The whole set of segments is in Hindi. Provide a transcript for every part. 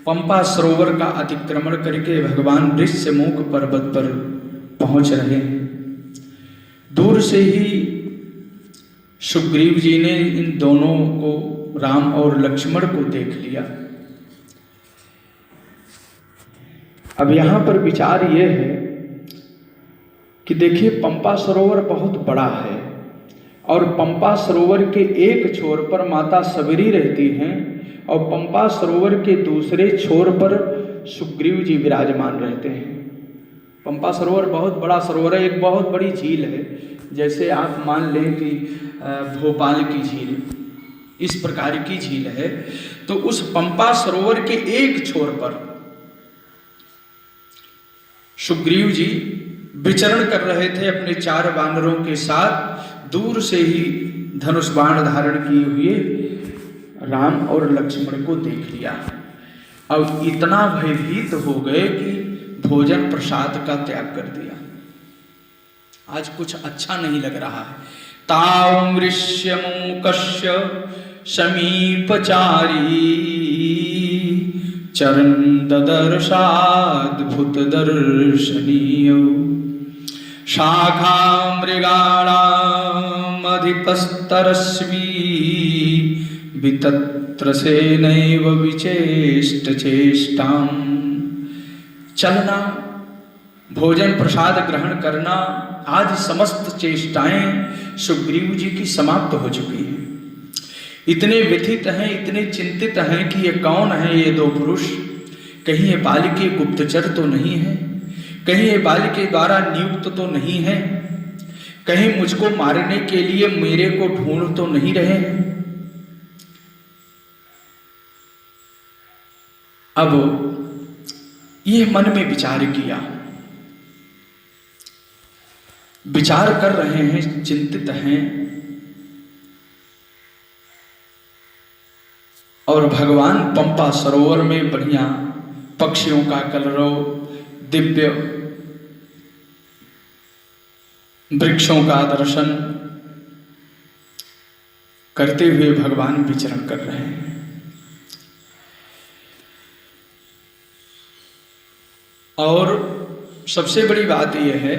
पंपा सरोवर का अतिक्रमण करके भगवान ऋष्यमुख पर्वत पर पहुंच रहे हैं। दूर से ही सुग्रीव जी ने इन दोनों को, राम और लक्ष्मण को, देख लिया। अब यहां पर विचार यह है कि देखिए, पंपा सरोवर बहुत बड़ा है और पंपा सरोवर के एक छोर पर माता सबरी रहती हैं और पंपा सरोवर के दूसरे छोर पर सुग्रीव जी विराजमान रहते हैं। पंपा सरोवर बहुत बड़ा सरोवर है, एक बहुत बड़ी झील है। जैसे आप मान लें कि भोपाल की झील, इस प्रकार की झील है। तो उस पंपा सरोवर के एक छोर पर सुग्रीव जी विचरण कर रहे थे अपने 4 वानरों के साथ। दूर से ही धनुष बाण धारण किए हुए राम और लक्ष्मण को देख लिया। अब इतना भयभीत हो गए कि भोजन प्रसाद का त्याग कर दिया। आज कुछ अच्छा नहीं लग रहा है। तां ऋष्यमुकस्य समीपचारी चरण ददर्शाद्भुत दर्शनीयो शाखा मृगाणामधिपस्तरस्वी वितत्रसेनैव विचेष्ट चेष्टां। चलना, भोजन प्रसाद ग्रहण करना, आज समस्त चेष्टाएं सुग्रीव जी की समाप्त हो चुकी हैं। इतने व्यथित हैं, इतने चिंतित हैं कि ये कौन है ये 2 पुरुष। कहीं ये बाली के गुप्तचर तो नहीं है, कहीं ये बाली के द्वारा नियुक्त तो नहीं है, कहीं मुझको मारने के लिए मेरे को ढूंढ तो नहीं रहे हैं। अब ये मन में विचार किया, विचार कर रहे हैं, चिंतित हैं। और भगवान पंपा सरोवर में बढ़िया पक्षियों का कलरव, दिव्य वृक्षों का दर्शन करते हुए भगवान विचरण कर रहे हैं। और सबसे बड़ी बात यह है,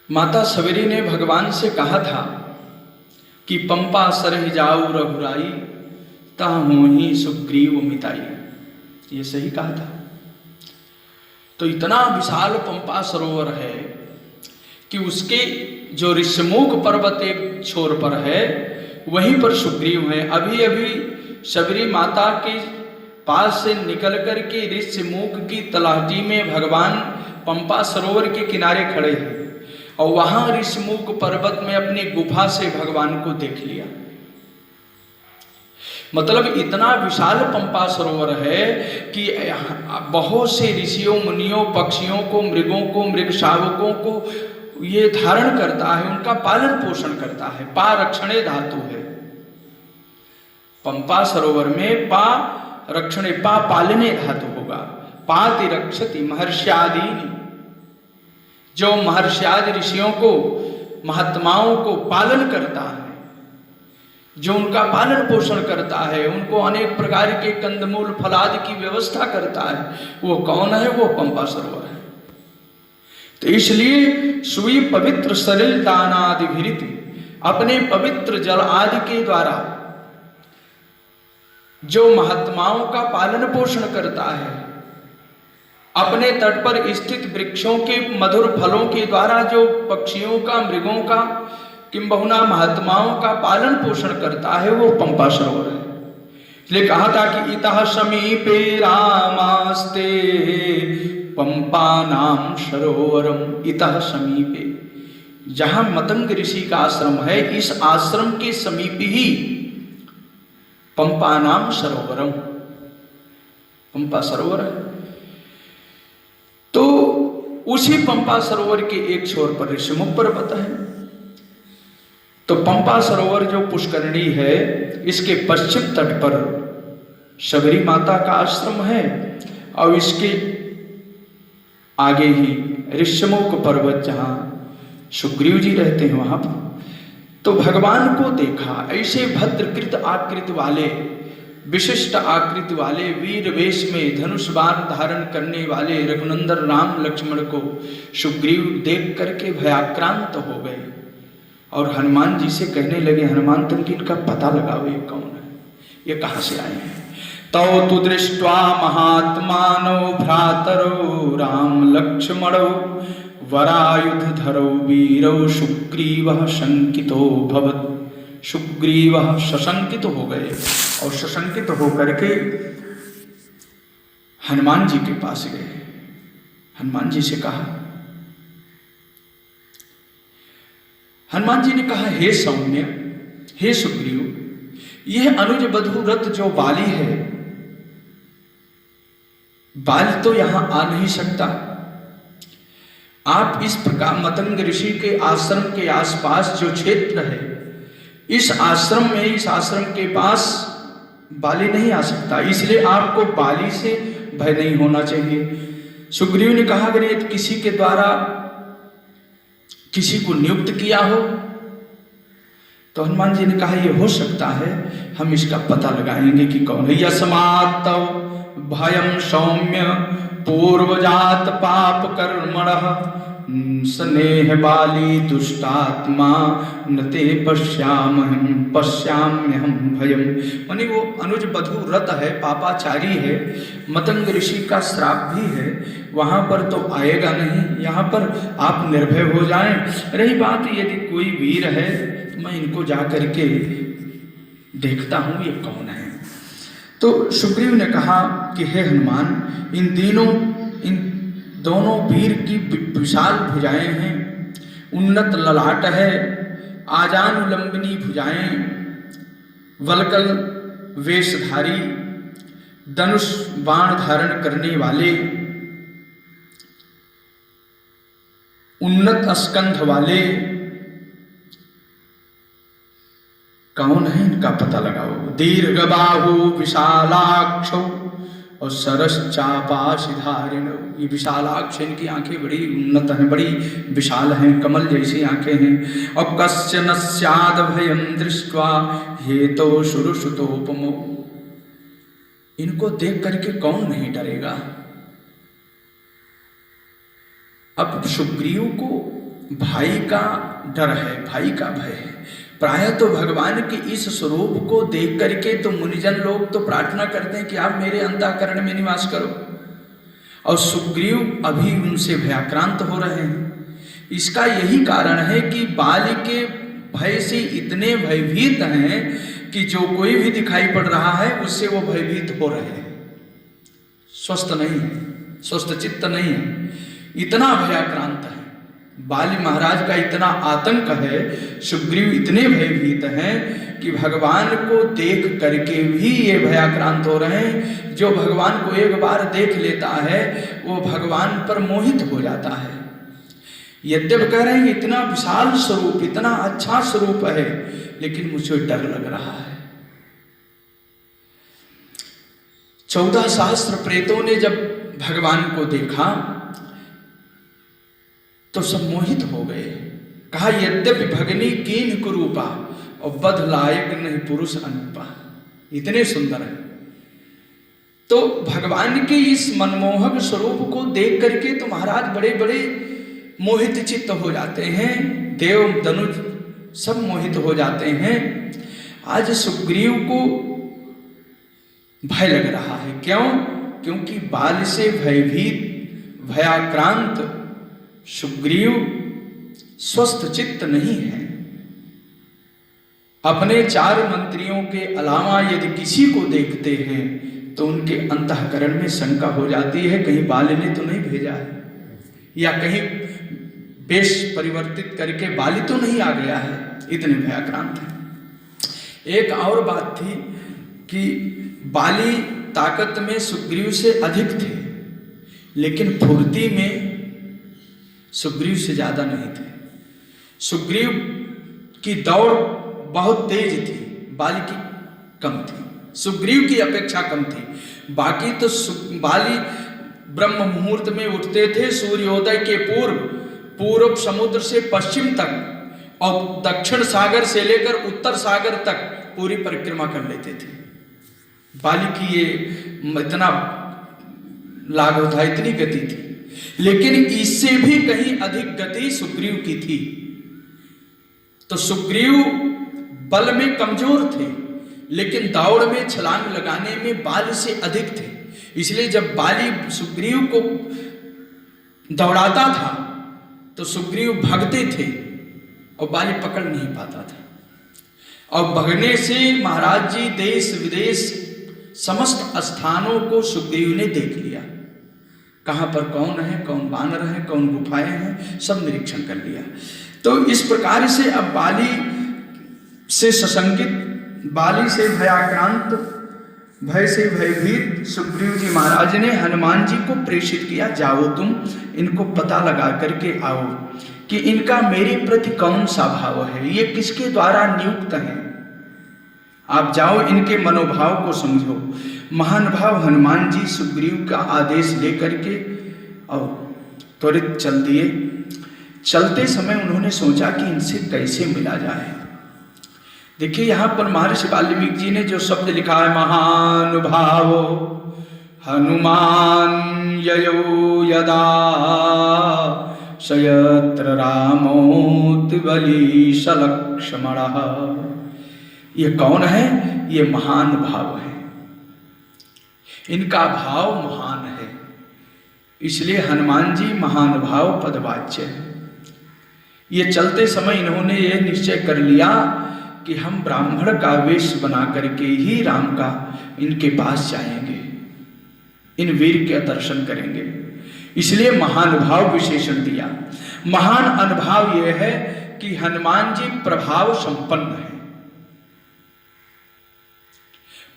माता सबरी ने भगवान से कहा था कि पंपा सरहि जाऊ रघुराई ताहू ही सुग्रीव मिताई। ये सही कहा था। तो इतना विशाल पंपा सरोवर है कि उसके जो ऋष्यमुख पर्वत एक छोर पर है, वहीं पर सुग्रीव है। अभी अभी सबरी माता के पास से निकल कर के ऋष्यमुख की तलहटी में भगवान पंपा सरोवर के किनारे खड़े हैं और वहां ऋष्यमुख पर्वत में अपनी गुफा से भगवान को देख लिया। मतलब इतना विशाल पंपा सरोवर है कि बहुत से ऋषियों, मुनियों, पक्षियों को, मृगों को, मृग शावकों को ये धारण करता है, उनका पालन पोषण करता है। पा रक्षणे धातु है पंपा सरोवर में। पा रक्षणे, पा पालने धातु होगा। पाति रक्षति महर्षियादीनि, जो महर्षियादि ऋषियों को, महात्माओं को पालन करता है, जो उनका पालन पोषण करता है, उनको अनेक प्रकार के कंदमूल फलादि की व्यवस्था करता है, वो कौन है? वो पंपा सरोवर है। तो इसलिए सुई पवित्र सलिल दानादि भिरिति, अपने पवित्र जल आदि के द्वारा जो महात्माओं का पालन पोषण करता है, अपने तट पर स्थित वृक्षों के मधुर फलों के द्वारा जो पक्षियों का, मृगों का, किंबहुना महात्माओं का पालन पोषण करता है, वो पंपा सरोवर है। इसलिए कहा था कि इतः समीपे रामास्ते पंपा नाम सरोवरम। इतः समीपे, जहां मतंग ऋषि का आश्रम है, इस आश्रम के समीप ही पंपा नाम सरोवरम, पंपा सरोवर है। तो उसी पंपा सरोवर के एक छोर पर ऋष्यमुख पर्वत है। तो पंपा सरोवर जो पुष्करणी है, इसके पश्चिम तट पर सबरी माता का आश्रम है और इसके आगे ही ऋष्यमुख पर्वत जहां सुग्रीव जी रहते हैं वहां पर। तो भगवान को देखा, ऐसे भद्रकृत आकृति वाले विशिष्ट आकृति वाले वीर वेश में धनुष बाण धारण करने वाले रघुनंदन राम लक्ष्मण को सुग्रीव देख करके भयाक्रांत हो गए और हनुमान जी से कहने लगे, हनुमान तुम इनका पता लगाओ ये कौन है, ये कहाँ से आए हैं। तौ तु दृष्ट्वा महात्मानो भ्रातरो राम लक्ष्मणो वरायुधधरो वीरौ सुग्रीवः शंकितो भवत्। सुग्रीव सशंकित हो गए और सशंकित होकर के हनुमान जी के पास गए। हनुमान जी से कहा, हनुमान जी ने कहा, हे सौम्य, हे सुग्रीव, यह अनुज बधू रथ जो बाली है, बाली तो यहां आ नहीं सकता। आप इस प्रकार मतंग ऋषि के आश्रम के आसपास जो क्षेत्र है, इस आश्रम में, इस आश्रम के पास बाली नहीं आ सकता, इसलिए आपको बाली से भय नहीं होना चाहिए। सुग्रीव ने कहा, अगर ये किसी के द्वारा किसी को नियुक्त किया हो, तो हनुमान जी ने कहा ये हो सकता है, हम इसका पता लगाएंगे कि कौन है। यस्मात् भयं सौम्य पूर्वजात पाप कर्मणः स्नेह बाली दुष्टात्मा नते पश्याम्यहं भयम। माने वो अनुज बधू रथ है, पापाचारी है, मतंग ऋषि का श्राप भी है, वहां पर तो आएगा नहीं। यहाँ पर आप निर्भय हो जाएं। रही बात यदि कोई वीर है तो मैं इनको जा करके देखता हूं ये कौन है। तो सुग्रीव ने कहा कि हे हनुमान, इन दोनों वीर की विशाल भुजाएं हैं, उन्नत ललाट है, आजान उलंबनी भुजाएं, वलकल वेशधारी, धनुष बाण धारण करने वाले, उन्नत स्कंध वाले, कौन है इनका पता लगाओ। दीर्घ बाहु विशालाक्षो और सरस चापाशिधारिण। ये विशालाक्ष, इनकी आंखें बड़ी उन्नत हैं, बड़ी विशाल हैं, कमल जैसी आंखें हैं। और कस्य न स्याद भयं दृष्ट्वा हेतो शुरुषुतोपमो। इनको देख करके कौन नहीं डरेगा। अब सुग्रीव को भाई का डर है, भाई का भय है। प्रायः तो भगवान के इस स्वरूप को देख करके तो मुनिजन लोग तो प्रार्थना करते हैं कि आप मेरे अंतःकरण में निवास करो, और सुग्रीव अभी उनसे भयाक्रांत हो रहे हैं। इसका यही कारण है कि बाली के भय से इतने भयभीत हैं कि जो कोई भी दिखाई पड़ रहा है उससे वो भयभीत हो रहे हैं, स्वस्थ नहीं है, स्वस्थ चित्त नहीं है, इतना भयाक्रांत है। बाली महाराज का इतना आतंक है, सुग्रीव इतने भयभीत हैं कि भगवान को देख करके भी ये भयाक्रांत हो रहे हैं। जो भगवान को एक बार देख लेता है वो भगवान पर मोहित हो जाता है। यद्यपि कह रहे हैं इतना विशाल स्वरूप, इतना अच्छा स्वरूप है, लेकिन मुझे डर लग रहा है। 14 सहस्त्र प्रेतों ने जब भगवान को देखा तो सब मोहित हो गए। कहा, यद्यपि भगनी कीन कुरूपा और बध लायक नहीं पुरुष अनुपा। इतने सुंदर है। तो भगवान के इस मनमोहक स्वरूप को देख करके तो महाराज बड़े बड़े मोहित चित्त हो जाते हैं, देव धनुष सब मोहित हो जाते हैं। आज सुग्रीव को भय लग रहा है। क्यों? क्योंकि बाल से भयभीत भयाक्रांत सुग्रीव स्वस्थ चित्त नहीं है। अपने 4 मंत्रियों के अलावा यदि किसी को देखते हैं तो उनके अंतःकरण में शंका हो जाती है, कहीं बाल ने तो नहीं भेजा है, या कहीं वेश परिवर्तित करके बाली तो नहीं आ गया है। इतने भयाक्रांत है। एक और बात थी कि बाली ताकत में सुग्रीव से अधिक थे, लेकिन फुर्ती में सुग्रीव से ज्यादा नहीं थे। सुग्रीव की दौड़ बहुत तेज थी, बाली की कम थी, सुग्रीव की अपेक्षा कम थी। बाकी तो बाली ब्रह्म मुहूर्त में उठते थे, सूर्योदय के पूर्व समुद्र से पश्चिम तक और दक्षिण सागर से लेकर उत्तर सागर तक पूरी परिक्रमा कर लेते थे। बाली की ये इतना लाघव था, इतनी गति थी, लेकिन इससे भी कहीं अधिक गति सुग्रीव की थी। तो सुग्रीव बल में कमजोर थे, लेकिन दौड़ में छलांग लगाने में बाली से अधिक थे। इसलिए जब बाली सुग्रीव को दौड़ाता था तो सुग्रीव भागते थे और बाली पकड़ नहीं पाता था। और भगने से महाराज जी देश विदेश समस्त स्थानों को सुग्रीव ने देख लिया। कहाँ पर कौन है, कौन बानर है, कौन गुफाएं हैं, सब निरीक्षण कर लिया। तो इस प्रकार से अब बाली से सशंकित, बाली से भयाक्रांत, भय से भयभीत सुग्रीव जी महाराज ने हनुमान जी को प्रेषित किया, जाओ तुम इनको पता लगा करके आओ कि इनका मेरे प्रति कौन सा भाव है, ये किसके द्वारा नियुक्त हैं। आप जाओ इनके मनोभाव को समझो। महानुभाव हनुमान जी सुग्रीव का आदेश लेकर के और त्वरित चल दिए। चलते समय उन्होंने सोचा कि इनसे कैसे मिला जाए। देखिए यहाँ पर महर्षि वाल्मीकि जी ने जो शब्द लिखा है, महानुभाव हनुमान ययो यदा सयत्र रामोति बलि सलक्ष्मणः। ये कौन है? ये महान भाव है, इनका भाव महान है, इसलिए हनुमान जी महान भाव पदवाच्य है। ये चलते समय इन्होंने ये निश्चय कर लिया कि हम ब्राह्मण का वेश बना करके ही राम का इनके पास जाएंगे, इन वीर के दर्शन करेंगे, इसलिए महान भाव विशेषण दिया। महान अनुभाव यह है कि हनुमान जी प्रभाव संपन्न है,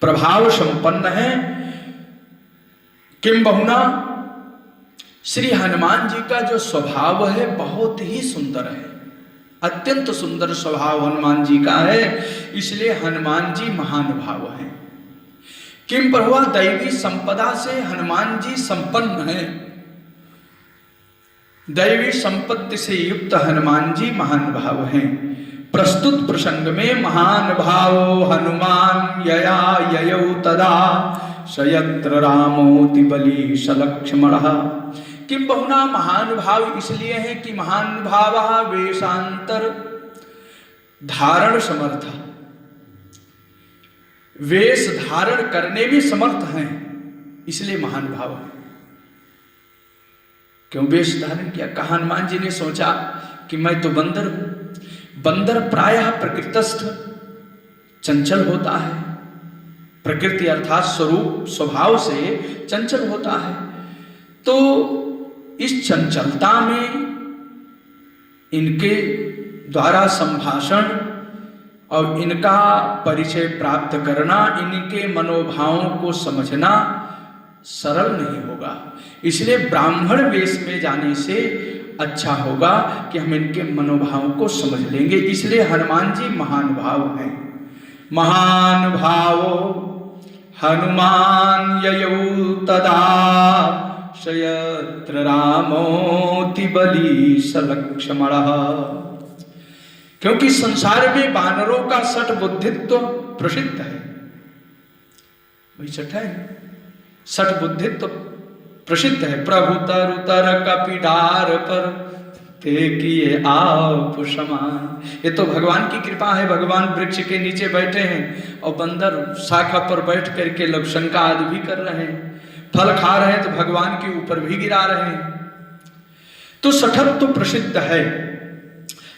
प्रभाव संपन्न है। किम बहुना श्री हनुमान जी का जो स्वभाव है बहुत ही सुंदर है, अत्यंत सुंदर स्वभाव हनुमान जी का है, इसलिए हनुमान जी महानुभाव हैं। किम पर हुआ? दैवी संपदा से हनुमान जी संपन्न हैं, दैवी संपत्ति से युक्त हनुमान जी महानुभाव हैं। प्रस्तुत प्रसंग में महान भाव हनुमान यया ययौ तदा सयत्र रामोति बलि सलक्ष्मणः। किम बहुना महान भाव इसलिए है कि महान भाव वेशांतर धारण समर्थ, वेश धारण करने में समर्थ हैं, इसलिए महान भाव है। क्यों वेश धारण किया? कहा हनुमान जी ने सोचा कि मैं तो बंदर हूं, बंदर प्रायः प्रकृतस्थ चंचल होता है, प्रकृति अर्थात स्वरूप स्वभाव से चंचल होता है। तो इस चंचलता में इनके द्वारा संभाषण और इनका परिचय प्राप्त करना, इनके मनोभावों को समझना सरल नहीं होगा, इसलिए ब्राह्मण वेश में जाने से अच्छा होगा कि हम इनके मनोभावों को समझ लेंगे, इसलिए हनुमान जी महान भाव हैं। महान भाव हनुमान ययौ तदा सयत्र रामोति बलि सलक्ष्मणः। क्योंकि संसार में वानरों का सठ बुद्धित्व प्रसिद्ध है, वही सठ है, सठ बुद्धित्व प्रसिद्ध है। प्रभु तरु तर कपिडार पर ते किए आप समान। ये तो भगवान की कृपा है, भगवान वृक्ष के नीचे बैठे हैं और बंदर शाखा पर बैठ करके लोग शंका आदि भी कर रहे हैं, फल खा रहे हैं तो भगवान के ऊपर भी गिरा रहे हैं। तो सठत्व तो प्रसिद्ध है,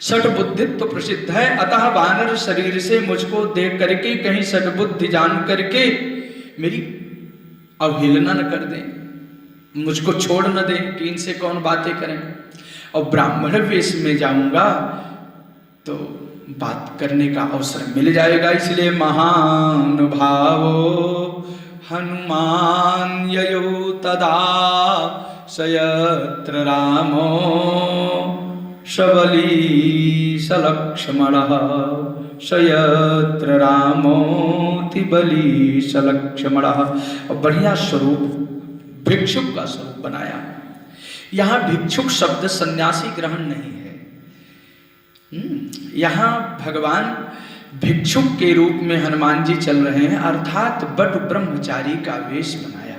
सठ बुद्धित्व तो प्रसिद्ध है। अतः वानर शरीर से मुझको देख करके कहीं सठ बुद्धि जान करके मेरी अवहेलना न कर दें, मुझको छोड़ न दें कि इनसे कौन बातें करें। और ब्राह्मण वेश में जाऊंगा तो बात करने का अवसर मिल जाएगा, इसलिए महान भावो हनुमान ययौ तदा सयत्र रामो सबली सलक्ष्मणः। सयत्र रामोति बलि सलक्ष्मणः। और बढ़िया स्वरूप भिक्षुक का स्वरूप बनाया। यहां भिक्षुक शब्द सन्यासी ग्रहण नहीं है, यहां भगवान भिक्षुक के रूप में हनुमान जी चल रहे हैं, अर्थात बट ब्रह्मचारी का वेश बनाया,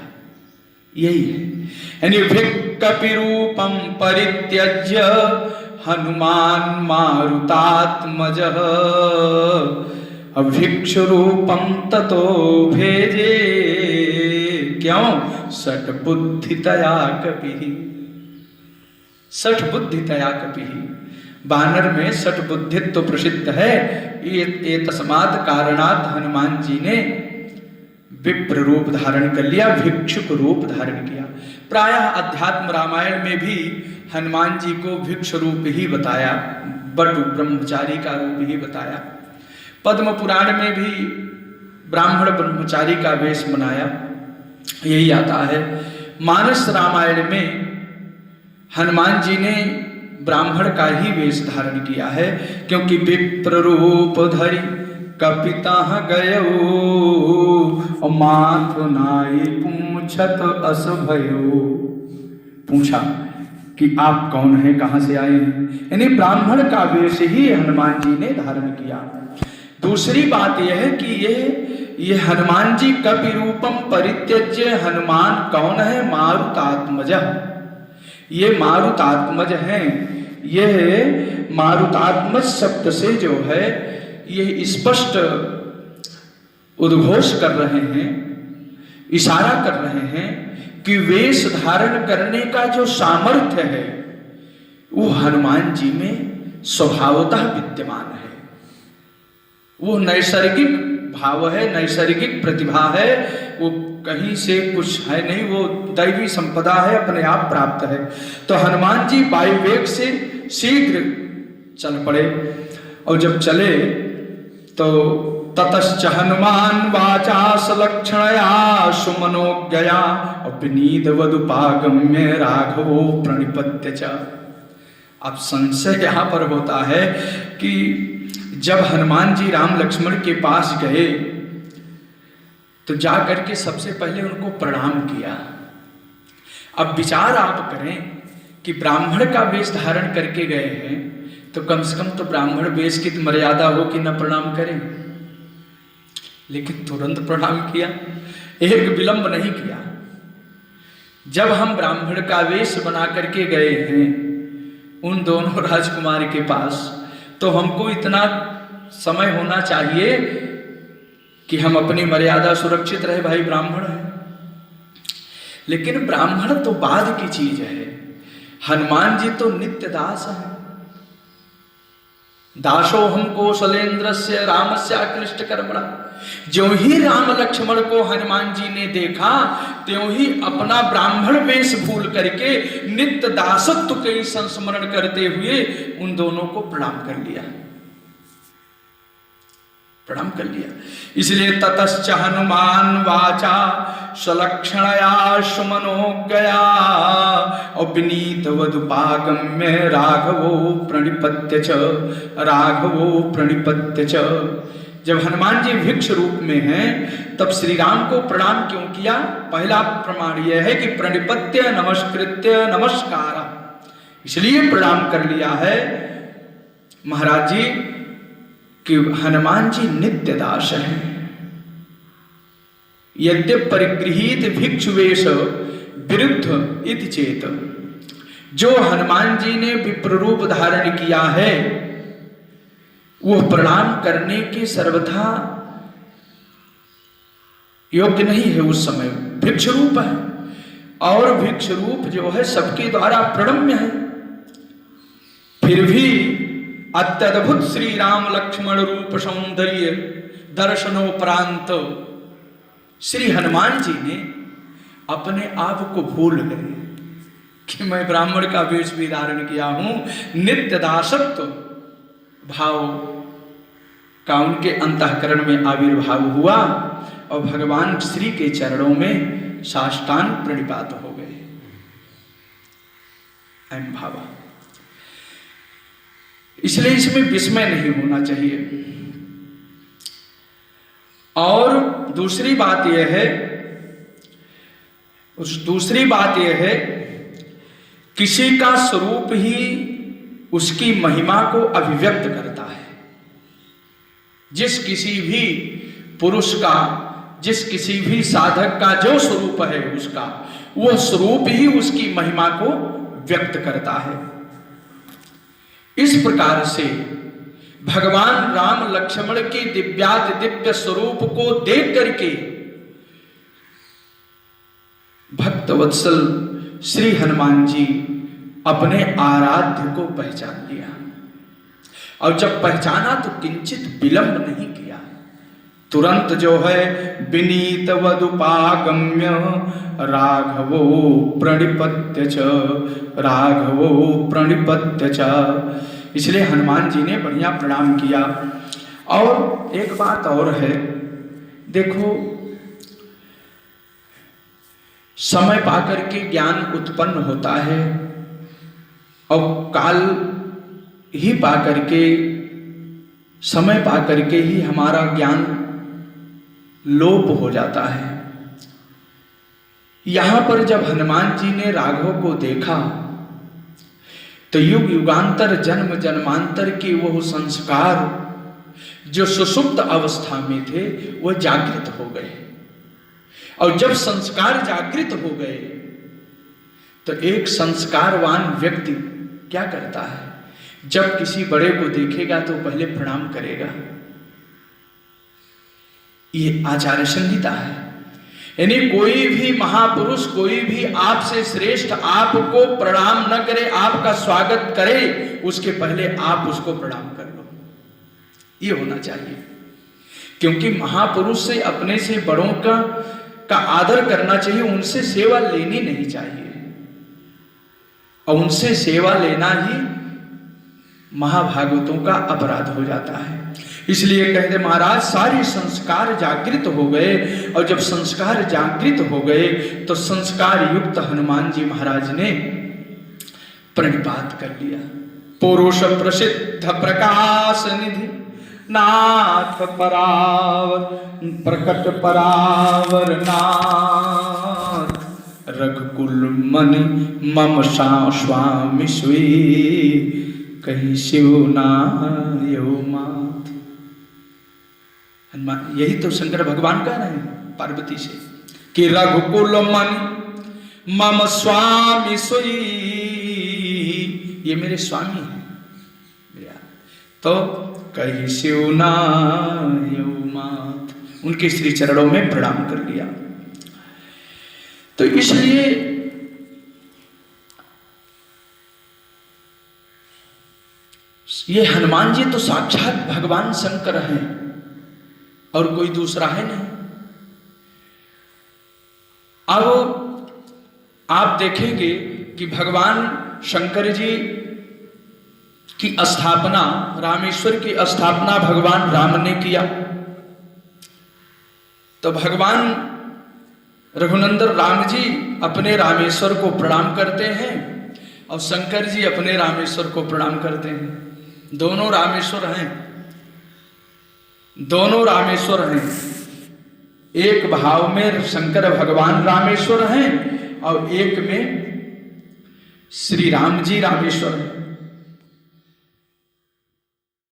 यही है। यानी भिक्कपि रूपम परित्यज्य हनुमान मारुतात्मजः अभिक्षु रूपम ततो भेजे, क्यों? सठ बुद्धितया कपिः, सठ बुद्धितया कपिः। बानर में सठ बुद्धित्व तो प्रसिद्ध है। ये तस्मात् कारणात् हनुमान जी ने विप्र रूप धारण कर लिया, भिक्षुक रूप धारण किया। प्रायः अध्यात्म रामायण में भी हनुमान जी को भिक्षु रूप ही बताया, बट ब्रह्मचारी का रूप ही बताया। पद्म पुराण में भी ब्राह्मण ब्रह्मचारी का वेश बनाया, यही आता है। मानस रामायण में हनुमान जी ने ब्राह्मण का ही वेश धारण किया है, क्योंकि विप्र रूप धरि कपिता गयो माथ नाई पूछत अस भयो। पूछा कि आप कौन हैं, कहां से आए हैं, यानी ब्राह्मण का वेश ही हनुमान जी ने धारण किया। दूसरी बात यह है कि ये हनुमान जी कपि रूपम परित्यज्य, हनुमान कौन है? मारुतात्मज। ये मारुतात्मज हैं। ये मारुतात्मज शब्द से जो है ये स्पष्ट उद्घोष कर रहे हैं, इशारा कर रहे हैं कि वेश धारण करने का जो सामर्थ्य है वो हनुमान जी में स्वभावतः विद्यमान है। वो नैसर्गिक भाव है, नैसर्गिक प्रतिभा है, वो कहीं से कुछ है नहीं, वो दैवी संपदा है, अपने आप प्राप्त है। तो हनुमान जी वायुवेग से शीघ्र चल पड़े, और जब चले तो ततश्च हनुमान वाचा सलक्षणया सुमनो गया विनीत वदुपागम्य राघवो प्रणिपत्य च। अब संशय यहाँ पर होता है कि जब हनुमान जी राम लक्ष्मण के पास गए तो जा करके सबसे पहले उनको प्रणाम किया। अब विचार आप करें कि ब्राह्मण का वेश धारण करके गए हैं तो कम से कम तो ब्राह्मण वेश की मर्यादा हो कि न प्रणाम करें, लेकिन तुरंत प्रणाम किया, एक विलंब नहीं किया। जब हम ब्राह्मण का वेश बना करके गए हैं उन दोनों राजकुमार के पास, तो हमको इतना समय होना चाहिए कि हम अपनी मर्यादा सुरक्षित रहे, भाई ब्राह्मण है। लेकिन ब्राह्मण तो बाद की चीज है, हनुमान जी तो नित्य दास है। दासो हम कौशलेन्द्रस्य रामस्य आकृष्ट कर्मणा। जो ही राम लक्ष्मण को हनुमान जी ने देखा त्यों ही अपना ब्राह्मण वेश भूल करके नित्य दासत्व के संस्मरण करते हुए उन दोनों को प्रणाम कर लिया, प्रणाम कर लिया। इसलिए ततश्च हनुमान वाचा सलक्षणया सुमनो गया विनीत वदुपागम्य राघवो प्रणिपत्य च, राघवो प्रणिपत्य च। जब हनुमान जी भिक्ष रूप में हैं तब श्री राम को प्रणाम क्यों किया? पहला प्रमाण यह है कि प्रणिपत्य नमस्कृत्य नमस्कार, इसलिए प्रणाम कर लिया है महाराज जी कि हनुमान जी नित्य दास हैं। यद्य परिगृहीत भिक्षुवेश विरुद्ध इति चेत, जो हनुमान जी ने विप्र रूप धारण किया है वो प्रणाम करने के सर्वथा योग्य नहीं है। उस समय भिक्ष रूप है और भिक्ष रूप जो है सबके द्वारा प्रणम्य है। फिर भी अत्यद्भुत श्री राम लक्ष्मण रूप सौंदर्य दर्शनोपरांत श्री हनुमान जी ने अपने आप को भूल गए कि मैं ब्राह्मण का वेश भी धारण किया हूं। नित्य दासत्व भाव का उनके अंतःकरण में आविर्भाव हुआ और भगवान श्री के चरणों में साष्टांग प्रणिपात हो गए। अयं भावा, इसलिए इसमें विस्मय नहीं होना चाहिए। और दूसरी बात यह है किसी का स्वरूप ही उसकी महिमा को अभिव्यक्त करता है। जिस किसी भी पुरुष का, जिस किसी भी साधक का जो स्वरूप है उसका, वह स्वरूप ही उसकी महिमा को व्यक्त करता है। इस प्रकार से भगवान राम लक्ष्मण की दिव्याति दिव्य स्वरूप को देख करके भक्त वत्सल श्री हनुमान जी अपने आराध्य को पहचान लिया, और जब पहचाना तो किंचित विलंब नहीं किया, तुरंत जो है विनीत वदुपागम्य राघवो प्रणिपत्य च, राघवो प्रणिपत्य च। इसलिए हनुमान जी ने बढ़िया प्रणाम किया। और एक बात और है, देखो समय पाकर के ज्ञान उत्पन्न होता है और काल ही पाकर के, समय पाकर के ही हमारा ज्ञान लोप हो जाता है। यहां पर जब हनुमान जी ने राघव को देखा तो युग युगांतर जन्म जन्मांतर के वो संस्कार जो सुषुप्त अवस्था में थे वह जागृत हो गए, और जब संस्कार जागृत हो गए तो एक संस्कारवान व्यक्ति क्या करता है, जब किसी बड़े को देखेगा तो पहले प्रणाम करेगा। ये आचार्य संहिता है। यानी कोई भी महापुरुष, कोई भी आपसे श्रेष्ठ आपको प्रणाम न करे, आपका स्वागत करे, उसके पहले आप उसको प्रणाम कर लो। ये होना चाहिए, क्योंकि महापुरुष से, अपने से बड़ों का आदर करना चाहिए, उनसे सेवा लेनी नहीं चाहिए, और उनसे सेवा लेना ही महाभागवतों का अपराध हो जाता है। इसलिए कहते महाराज सारे संस्कार जागृत हो गए, और जब संस्कार जागृत हो गए तो संस्कार युक्त हनुमान जी महाराज ने प्रणिपात कर लिया। पुरुष प्रसिद्ध प्रकाश निधि नाथ परावर प्रकट परावर नाथ, रघुकुल मणि मम स्वामी सुई, कहीं शिव नायो मात। यही तो शंकर भगवान कह रहे हैं पार्वती से कि रघुकुल मणि मम स्वामी सोई, ये मेरे स्वामी हैं, तो कहीं शिव नायो मात, उनके श्री चरणों में प्रणाम कर लिया। तो इसलिए ये हनुमान जी तो साक्षात भगवान शंकर हैं और कोई दूसरा है नहीं। अब आप देखेंगे कि भगवान शंकर जी की स्थापना, रामेश्वर की स्थापना भगवान राम ने किया। तो भगवान रघुनंदन राम जी अपने रामेश्वर को प्रणाम करते हैं और शंकर जी अपने रामेश्वर को प्रणाम करते हैं। दोनों रामेश्वर हैं, दोनों रामेश्वर हैं। एक भाव में शंकर भगवान रामेश्वर हैं और एक में श्री राम जी रामेश्वर हैं।